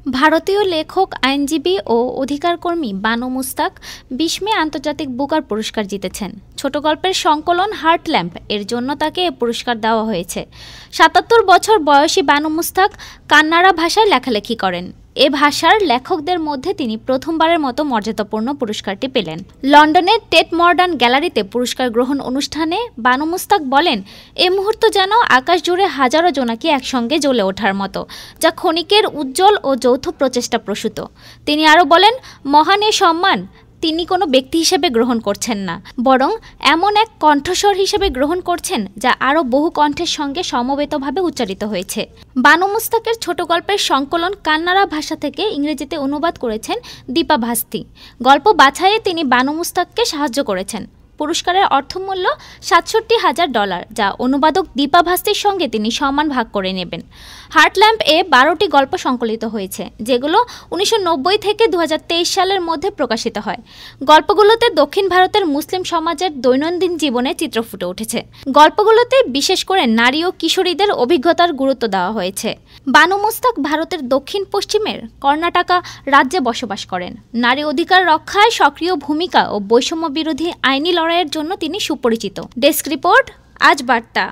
ভারতীয় লেখক, আইনজীবী ও অধিকারকর্মী বানু মুস্তাক ২০ মে আন্তর্জাতিক বুকার পুরস্কার জিতেছেন। ছোট গল্পের সংকলন হার্টল্যাম্প এর জন্য তাকে এ পুরস্কার দেওয়া হয়েছে। ৭৭ বছর বয়সী বানু মুস্তাক কান্নাড়া ভাষায় লেখালেখি করেন। এ ভাষার লেখকদের মধ্যে তিনি প্রথমবারের মতো মর্যাদাপূর্ণ পুরস্কারটি পেলেন। লন্ডনের টেট মডার্ন গ্যালারিতে পুরস্কার গ্রহণ অনুষ্ঠানে বানু মুস্তাক বলেন, এ মুহূর্ত যেন আকাশ জুড়ে হাজারো জোনাকি একসঙ্গে জ্বলে ওঠার মতো, যা ক্ষণিকের উজ্জ্বল ও যৌথ প্রচেষ্টা প্রসূত। তিনি আরও বলেন, মহান এ সম্মান তিনি কোনো ব্যক্তি হিসেবে গ্রহণ করছেন না, বরং এমন এক কণ্ঠস্বর হিসেবে গ্রহণ করছেন যা আরও বহু কণ্ঠের সঙ্গে সমবেতভাবে উচ্চারিত হয়েছে। বানু মুস্তাকের ছোট গল্পের সংকলন কান্নাড়া ভাষা থেকে ইংরেজিতে অনুবাদ করেছেন দীপা ভাস্তি। গল্প বাছাইয়ে তিনি বানু মুস্তাককে সাহায্য করেছেন। পুরস্কারের অর্থমূল্য $৬৭,০০০, যা অনুবাদক দীপা ভাস্তির সঙ্গে তিনি সমান ভাগ করে নেবেন। হার্টল্যাম্প এ ১২টি গল্প সংকলিত হয়েছে, যেগুলো ১৯৯০ থেকে ২০২৩ সালের মধ্যে প্রকাশিত হয়। গল্পগুলোতে দক্ষিণ ভারতের মুসলিম সমাজের দৈনন্দিন জীবনের চিত্র ফুটে উঠেছে। গল্পগুলোতে বিশেষ করে নারী ও কিশোরীদের অভিজ্ঞতার গুরুত্ব দেওয়া হয়েছে। বানু মুস্তাক ভারতের দক্ষিণ পশ্চিমের কর্ণাটকা রাজ্যে বসবাস করেন। নারী অধিকার রক্ষায় সক্রিয় ভূমিকা ও বৈষম্য বিরোধী আইনি লড়াইয়ের জন্য তিনি সুপরিচিত। ডেস্ক রিপোর্ট, আজ বার্তা।